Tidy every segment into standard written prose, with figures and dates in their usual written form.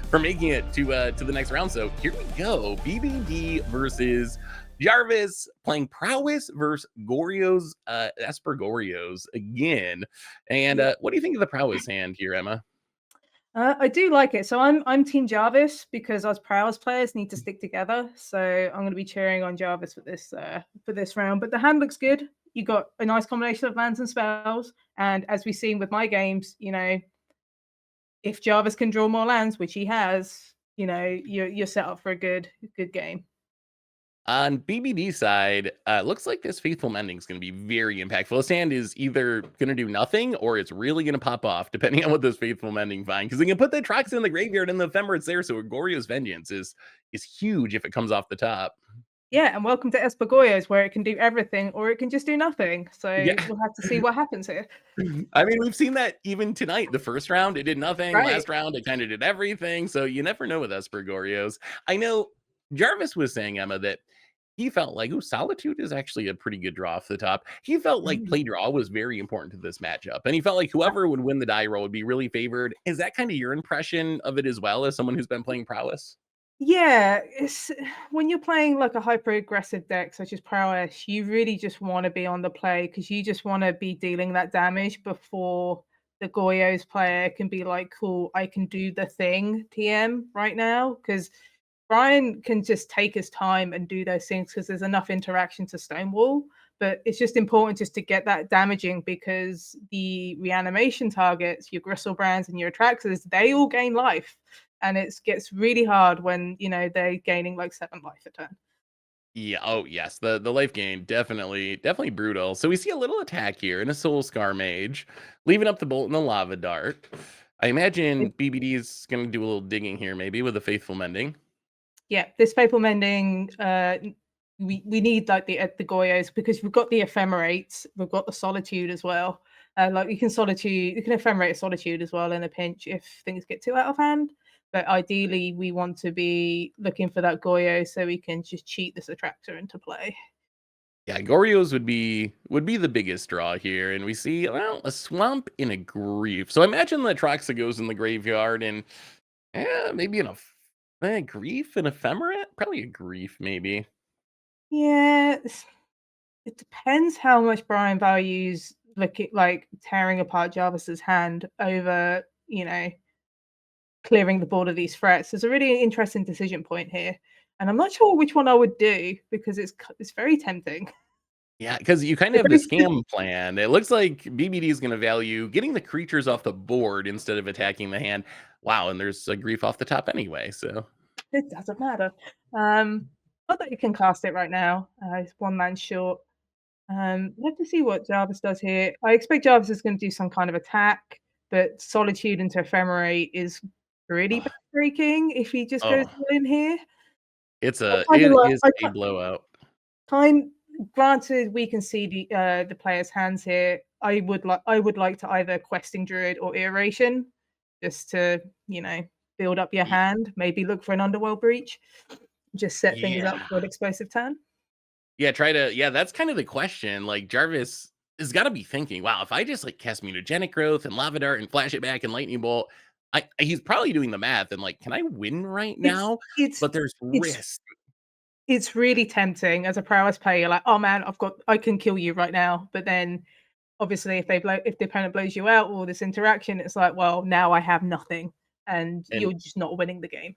for making it to the next round. So here we go. BBD versus Jarvis playing prowess versus Goryos, Esper Goryos again. And Yeah. what do you think of the prowess hand here, Emma? I do like it. So I'm Team Jarvis because us prowess players need to stick together. So I'm going to be cheering on Jarvis for this round. But the hand looks good. You got a nice combination of lands and spells. And as we've seen with my games, if Jarvis can draw more lands, which he has, you're set up for a good game. On BBD side, looks like this Faithful Mending is going to be very impactful. This hand is either going to do nothing or it's really going to pop off, depending on what this Faithful Mending find. Because they can put the Trox in the graveyard and the Ephemerate there, so Goryo's Vengeance is huge if it comes off the top. Yeah, and welcome to Esper Goryos, where it can do everything or it can just do nothing. So Yeah. we'll have to see what happens here. I mean, we've seen that even tonight. The first round, it did nothing. Right. Last round, it kind of did everything. So you never know with Esper Goryos. I know Jarvis was saying, Emma, that he felt like, Solitude is actually a pretty good draw off the top. He felt like play draw was very important to this matchup. And he felt like whoever would win the die roll would be really favored. Is that kind of your impression of it as well, as someone who's been playing prowess? Yeah, it's when you're playing like a hyper aggressive deck such as prowess, you really just want to be on the play because you just want to be dealing that damage before the Goyos player can be like, cool, I can do the thing TM right now. Because Brian can just take his time and do those things because there's enough interaction to Stonewall. But it's just important just to get that damaging because the reanimation targets, your Gristlebrand's and your Atraxas, they all gain life. And it gets really hard when, they're gaining like 7 life a turn. Yeah. Oh, yes. The life gain definitely brutal. So we see a little attack here in a Soul Scar Mage, leaving up the Bolt and the Lava Dart. I imagine BBD is going to do a little digging here, maybe with a Faithful Mending. Yeah, this Faithful Mending, we need like the Goyos because we've got the Ephemerates, we've got the Solitude as well. Like you can Ephemerate a Solitude as well in a pinch if things get too out of hand. But ideally, we want to be looking for that Goyo so we can just cheat this Attractor into play. Yeah, Goryos would be the biggest draw here, and we see a swamp in a grief. So imagine the Atraxa goes in the graveyard, and maybe a grief, an ephemerate, probably a grief, maybe. Yeah, it depends how much Brian values like tearing apart Jarvis's hand over, clearing the board of these threats. There's a really interesting decision point here, and I'm not sure which one I would do because it's very tempting. Yeah, because you kind of have the scam plan. It looks like BBD is going to value getting the creatures off the board instead of attacking the hand. Wow, and there's a grief off the top anyway, so. It doesn't matter. Not that you can cast it right now. It's 1 man short. Let's see what Jarvis does here. I expect Jarvis is going to do some kind of attack, but Solitude into Ephemerate is pretty breaking if he just goes Oh, in here. it I is a blowout. Time granted, we can see the player's hands here. I would like to either Questing Druid or Iteration, just to build up your hand. Maybe look for an Underworld Breach. Just set things up Yeah. for an explosive turn. Yeah, that's kind of the question. Like Jarvis has got to be thinking, wow, if I just like cast Mutagenic Growth and Lava Dart and Flash it back and Lightning Bolt, he's probably doing the math and like, can I win right It's now? it's But there's it's risk. it's really tempting as a prowess player. You're like, oh man, I can kill you right now. But then obviously if the opponent blows you out or this interaction, it's like, well, now I have nothing and And you're just not winning the game.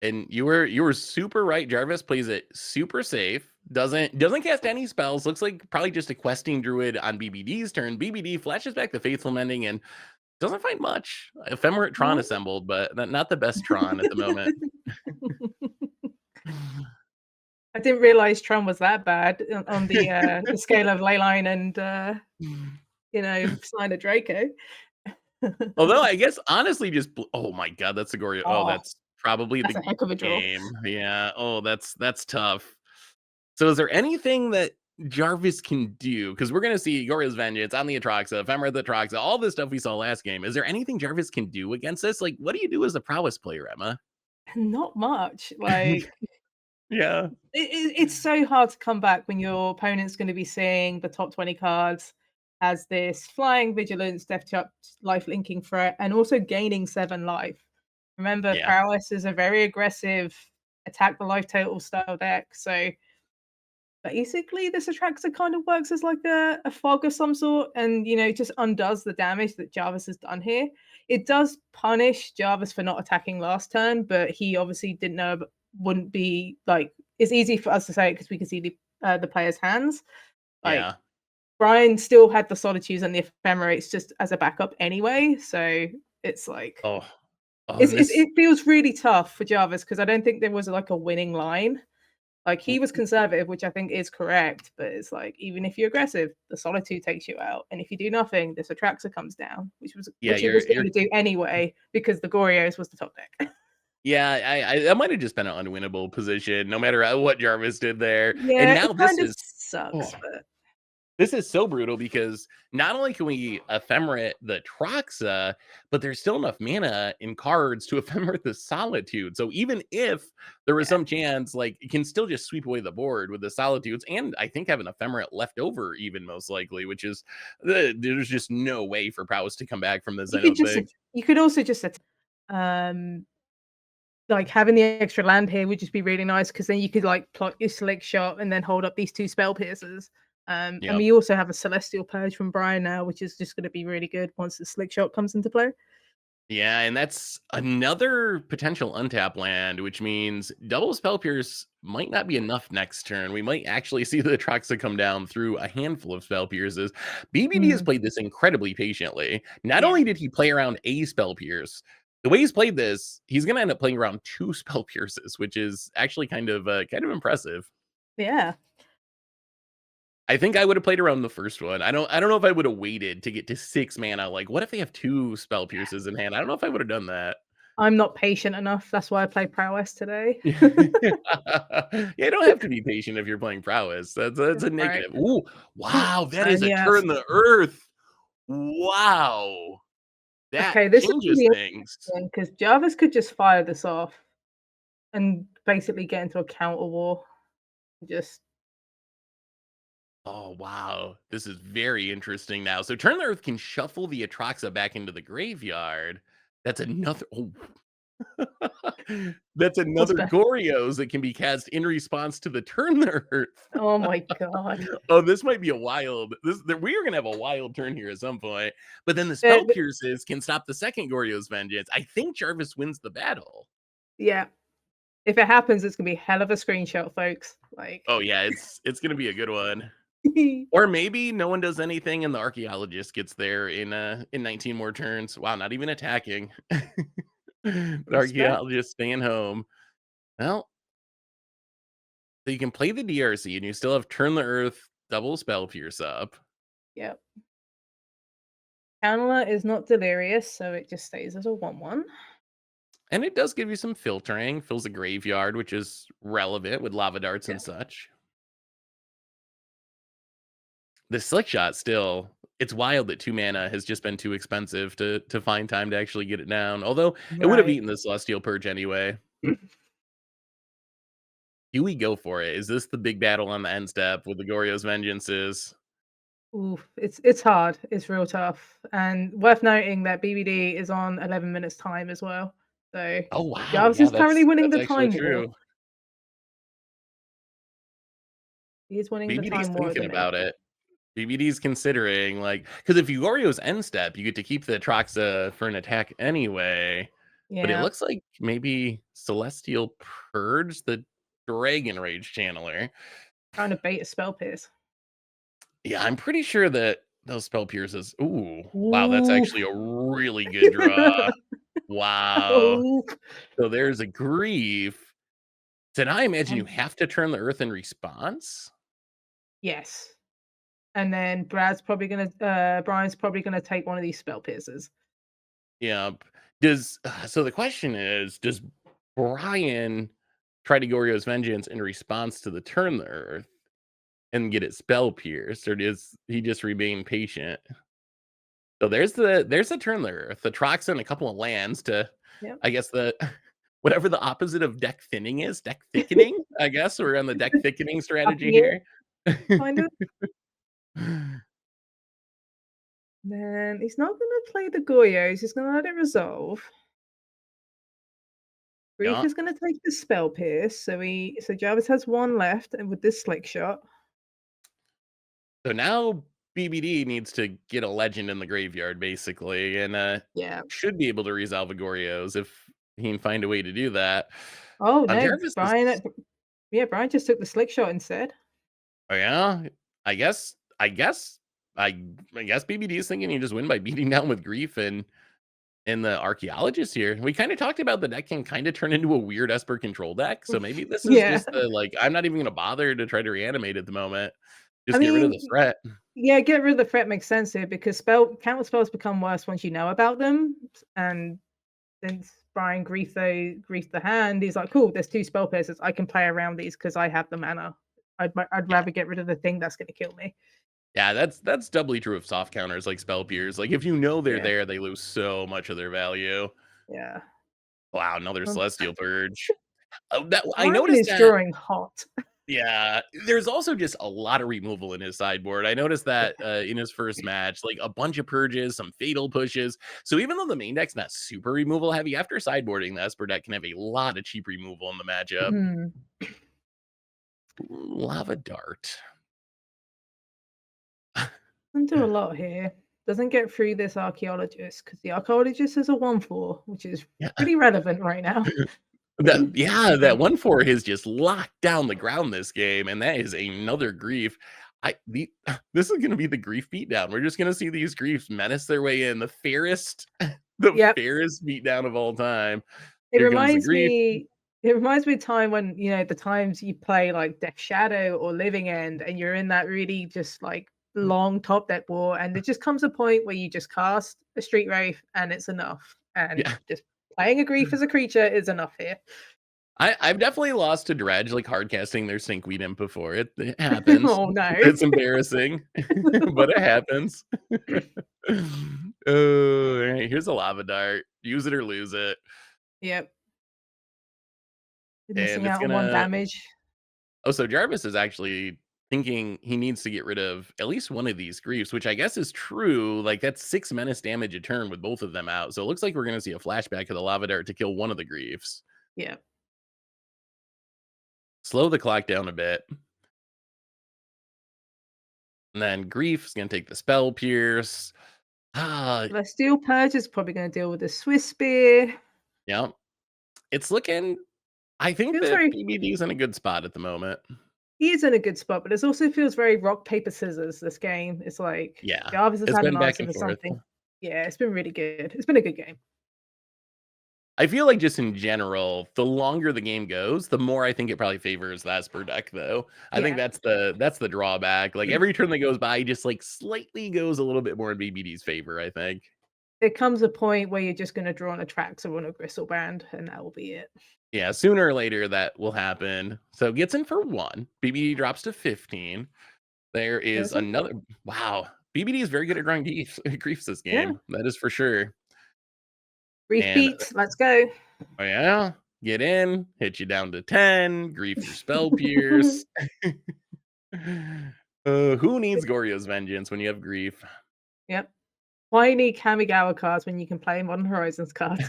you were super right. Jarvis plays it super safe. Doesn't cast any spells. Looks like probably just a questing druid on BBD's turn. BBD flashes back the Faithful Mending and doesn't find much. Ephemerate Tron assembled, but not the best Tron at the moment. I didn't realize Tron was that bad on the scale of Leyline and Sign of Draco. Although I guess honestly, oh my god, that's a Goryo. Oh, Oh, that's probably that's the a heck of a draw. game. Yeah. Oh, that's tough. So is there anything that Jarvis can do? Because we're gonna see Goryo's Vengeance on the Atraxa, Ephemerate the Atraxa, all this stuff we saw last game. Is there anything Jarvis can do against this? Like, what do you do as a prowess player, Emma? Not much. Like Yeah. it's so hard to come back when your opponent's going to be seeing the top 20 cards as this flying vigilance, death touch, life linking threat, and also gaining 7 life. Remember, Yeah. Prowess is a very aggressive attack the life total style deck, so basically this Atraxa kind of works as like a fog of some sort and, just undoes the damage that Jarvis has done here. It does punish Jarvis for not attacking last turn, but he obviously didn't know wouldn't be like it's easy for us to say it because we can see the player's hands. Like Yeah. Brian still had the solitudes and the ephemerates just as a backup anyway, so it's like Oh. Oh, and this it feels really tough for Jarvis because I don't think there was like a winning line. Like he was conservative, which I think is correct, but it's like even if you're aggressive, the solitude takes you out, and if you do nothing, this Atraxa comes down, yeah, which it was you're going to do anyway because the Goryos was the top deck. yeah, I that might have just been an unwinnable position, no matter what Jarvis did there. And Yeah, it now this kind of is sucks, oh, but this is so brutal because not only can we ephemerate the Troxa, but there's still enough mana in cards to ephemerate the Solitude. So even if there was yeah. some chance, like you can still just sweep away the board with the Solitudes, and I think have an ephemerate left over, even most likely, which is there's just no way for Prowess to come back from this. I You could don't just think. you could also just um like having the extra land here would just be really nice because then you could like plot your slick shot and then hold up these two spell piercers. And Yep. we also have a celestial purge from Brian now, which is just going to be really good once the slick shot comes into play. Yeah, and that's another potential untap land, which means double spell pierce might not be enough next turn. We might actually see the Atraxa come down through a handful of spell pierces. BBD has Mm, played this incredibly patiently. Not yeah, only did he play around a spell pierce, the way he's played this, he's going to end up playing around two spell pierces, which is actually kind of impressive. yeah. I think I would have played around the first one. I don't know if I would have waited to get to 6 mana. Like, what if they have two spell pierces in hand? I don't know if I would have done that. I'm not patient enough. That's why I play prowess today. Yeah, you don't have to be patient if you're playing prowess. That's a Right. negative. Ooh, Ooh, wow, that is and a yeah. turn the earth. Wow, that Okay, this is changes really things. interesting because Jarvis could just fire this off and basically get into a counter war. Just Oh, wow. This is very interesting now. So turn the earth can shuffle the Atraxa back into the graveyard. That's another oh, that's what's another better? Goryos that can be cast in response to the turn the earth. Oh my god. Oh, this might be a wild. We are gonna have a wild turn here at some point. But then the The spell the pierces can stop the second Goryo's vengeance. I think Jarvis wins the battle. yeah. If it happens, it's gonna be hell of a screenshot, folks. Like Oh yeah, it's gonna be a good one. Or maybe no one does anything and the archaeologist gets there in 19 more turns. Wow, not even attacking. The respect. archaeologist staying home. Well, so you can play the DRC and you still have turn the earth, double spell pierce up. Yep. Canela is not delirious, so it just stays as a 1/1. And it does give you some filtering, fills a graveyard, which is relevant with lava darts Yeah. and such. The slick shot still, it's wild that 2 mana has just been too expensive to find time to actually get it down. Although it would have Right. eaten the Celestial Purge anyway. Do we go for it? Is this the big battle on the end step with the Goryo's Vengeances? Oof, it's hard. It's real tough, and worth noting that BBD is on 11 minutes time as well. So Oh wow, Jarvis yeah, is currently winning that's the actually time war. true. He is winning the BBD's time war at the thinking minute. about it. BBD's considering like because if you Goryo's end step, you get to keep the Atraxa for an attack anyway. But it Yeah, looks like maybe Celestial Purge the Dragon Rage Channeler. trying to bait a spell pierce. Yeah, I'm pretty sure that those spell pierces. Ooh, wow, that's Ooh. actually a really good draw. Wow. Oh. So there's a grief. So now I imagine you Um, have to turn the earth in response. yes, and then Brian's probably gonna take one of these spell pierces. Yep. Does so the question is, does Brian try to Goryo's vengeance in response to the turn the earth and get it spell pierced, or does he just remain patient? So there's the turn the earth, the Trox and a couple of lands to Yep. I guess the whatever the opposite of deck thinning is, deck thickening, I guess we're on the deck thickening strategy Upping it, here. kind of. Then he's not gonna play the Goryos, he's gonna let it resolve. Grief Yeah. is gonna take the spell pierce, so Jarvis has one left, and with this slick shot. So now BBD needs to get a legend in the graveyard, basically, and Yeah. should be able to resolve a Goryos if he can find a way to do that. Oh, On no, Jarvis is Brian just took the slick shot instead. oh yeah, I guess I guess I guess BBD is thinking you just win by beating down with grief and the archaeologist here. We kind of talked about the deck can kind of turn into a weird Esper control deck. So maybe this is Yeah. just the like I'm not even gonna bother to try to reanimate at the moment. I Just get rid of the mean, threat. yeah, get rid of the threat makes sense here because counter spells become worse once you know about them. And since Brian grief the hand, he's like, cool, there's two spell pierces. I can play around these because I have the mana. I'd Yeah. rather get rid of the thing that's gonna kill me. Yeah, that's doubly true of soft counters like spell peers. Like if you know they're Yeah, there, they lose so much of their value. yeah. Wow, another Um, celestial purge. Oh, that I Brian noticed is that. drawing hot. Yeah, there's also just a lot of removal in his sideboard. I noticed Yeah. that in his first match, like a bunch of purges, some fatal pushes. So even though the main deck's not super removal heavy, after sideboarding, the Esper deck can have a lot of cheap removal in the matchup. Hmm. Lava Dart. Doesn't do a lot here. Doesn't get through this archaeologist because the archaeologist is a 1/4, which is Yeah. pretty relevant right now. That 1/4 has just locked down the ground this game, and that is another grief. This is gonna be the grief beatdown. We're just gonna see these griefs menace their way in. The fairest the Yep. fairest beatdown of all time. It Here comes the reminds grief. me it reminds me of time when, the times you play like Death Shadow or Living End and you're in that really just like long top deck war and there just comes a point where you just cast a Street Wraith and it's enough. And Yeah. just playing a grief as a creature is enough here. I've definitely lost to Dredge, like, hard casting their Sinkweed Imp before. It happens. Oh no. It's embarrassing, but it happens. Oh, alright, here's a Lava Dart. Use it or lose it, Yep. You're and missing it's out on one gonna damage. oh, so Jarvis is actually thinking he needs to get rid of at least one of these griefs, which I guess is true. Like, that's 6 menace damage a turn with both of them out, so it looks like we're gonna see a flashback of the Lava Dart to kill one of the griefs. Yeah. Slow the clock down a bit. And then Grief is gonna take the Spell Pierce. Ah, Celestial Purge is probably gonna deal with the Swiss Spear. yeah. It's looking I think Feels that very BBD's in a good spot at the moment. He is in a good spot, but it also feels very rock, paper, scissors, this game. It's like Yeah. Jarvis has It's had an been back answer and for forth. something. Yeah, it's been really good. It's been a good game. I feel like just in general, the longer the game goes, the more I think it probably favors the Esper deck, though. I think Yeah. that's the drawback. Like every turn that goes by just like slightly goes a little bit more in BBD's favor, I think. There comes a point where you're just gonna draw on a Trax or on a Gristleband, and that will be it. Yeah, sooner or later that will happen. So gets in for 1. BBD drops to 15. There is There's a another wow. BBD is very good at drawing griefs this Yeah. game. That is for sure. Brief And beats, let's go. oh yeah, get in, hit you down to 10, grief your spell pierce. Who needs Goryo's vengeance when you have grief? Yep. Why you need Kamigawa cards when you can play Modern Horizons cards?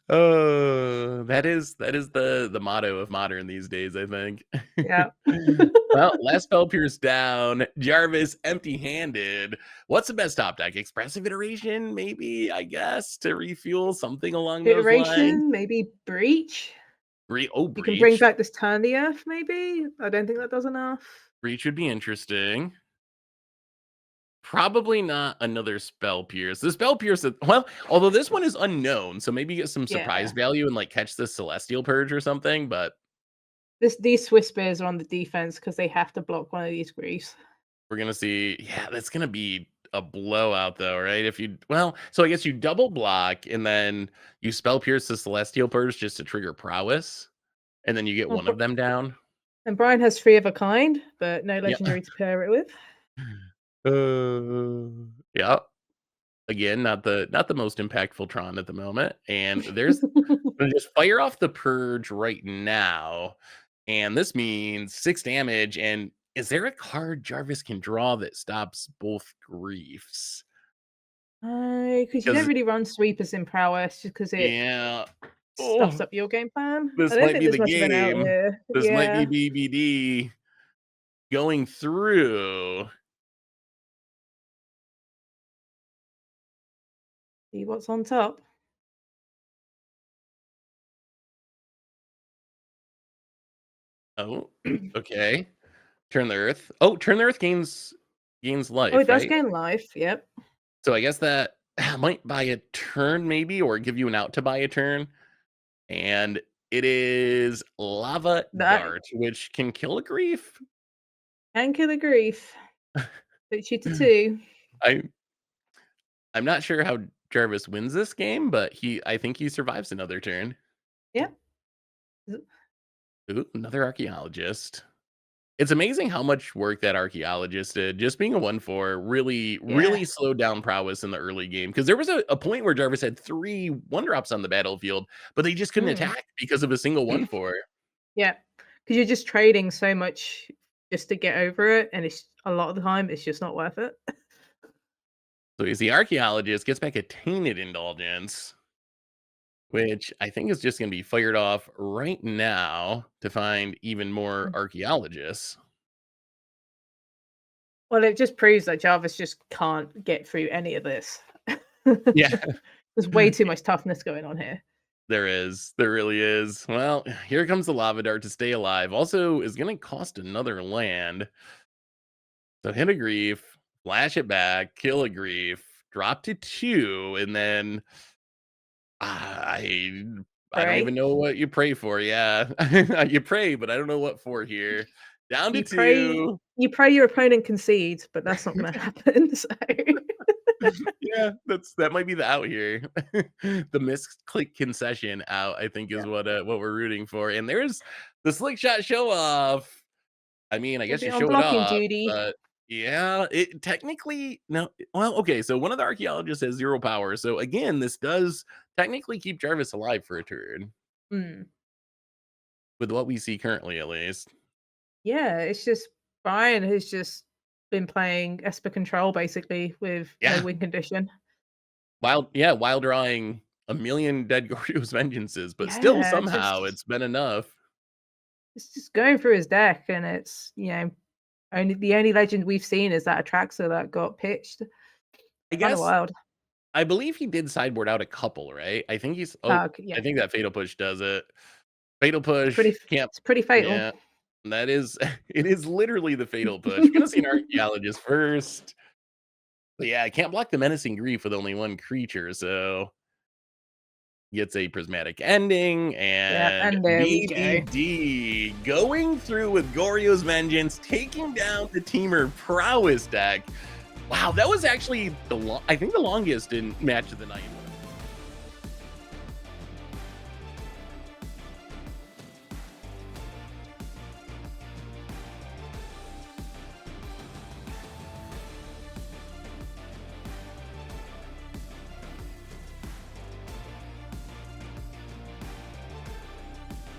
That is the motto of modern these days, I think. Yeah. Well, last spell pierce down. Jarvis empty-handed. What's the best top deck? Expressive iteration, maybe, I guess, to refuel something along those lines. Iteration, maybe Breach. You can bring Breach. back this Turn the Earth, maybe? I don't think that does enough. Breach would be interesting. Probably not another spell pierce. The spell pierce, well, although this one is unknown, so maybe get some surprise Yeah. value and like catch the celestial purge or something. But These Swiss Spears are on the defense because they have to block one of these griefs. we're gonna see. Yeah, that's gonna be a blowout, though, right? If you well, so I guess you double block and then you spell pierce the celestial purge just to trigger prowess, and then you get Well, one of them down. And Brian has 3 of a kind, but no Yeah. legendary to pair it with. Yeah. Again, not the most impactful Tron at the moment. And there's gonna just fire off the purge right now. And this means 6 damage. And is there a card Jarvis can draw that stops both griefs? Because you don't Because really run sweepers in prowess just because it yeah, stuffs Oh, up your game plan. I this don't might think be there's the much of an out game. here. This might be Yeah. BBD going through. See what's on top. Oh, okay. Turn the earth. Oh, turn the earth gains Oh, it life, does right? gain life. Yep. So I guess that might buy a turn maybe, or give you an out to buy a turn. And it is lava That dart, which can kill a grief. and kill a grief. Puts you to 2. I I'm not sure how Jarvis wins this game, but I think he survives another turn. Yep. Ooh, another archaeologist. It's amazing how much work that archaeologist did. Just being a 1/4 really, Yeah. really slowed down prowess in the early game. Because there was a point where Jarvis had 3 1-drops on the battlefield, but they just couldn't Mm. attack because of a single 1/4. Yeah. Because you're just trading so much just to get over it, and it's a lot of the time, it's just not worth it. So he's the archaeologist, gets back a tainted indulgence, which I think is just gonna be fired off right now to find even more archaeologists. Well, it just proves that Jarvis just can't get through any of this. Yeah. There's way too much toughness going on here. There is. There really is. Well, here comes the lava dart to stay alive. Also, is going to cost another land. So hit a grief, flash it back, kill a grief, drop to 2, and then I I don't even Pray. know what you pray for. Yeah, you pray, but I don't know what for here. Down to You pray 2. you pray your opponent concedes, but that's not gonna happen, so Yeah, that might be the out here. The misclick concession out, I think, yeah. is what we're rooting for. And there's the slick shot show off. I mean, I Gonna guess be you on show it blocking off, duty. but yeah, it technically no. Well, okay, so one of the archaeologists has 0 power. So again, this does technically keep Jarvis alive for a turn, Mm. with what we see currently, at least. Yeah, it's just Brian has just been playing Esper Control basically with no Yeah, win condition. while drawing a million dead Goryo's vengeances, but still Yeah, somehow just it's been enough. it's just going through his deck, and it's, only legend we've seen is that Atraxa that got pitched. I Kinda guess wild. I believe he did sideboard out a couple, right? I think he's oh, Okay, yeah. I think that fatal push does it. Fatal push, Pretty can't it's pretty fatal. yeah. That is it is literally the fatal push. Gonna see an archaeologist first. But yeah, I can't block the menacing grief with only 1 creature, so gets a prismatic ending, Yeah, and and there we go. BBD going through with Goryo's Vengeance, taking down the Temur prowess deck. Wow, that was actually I think the longest in match of the night.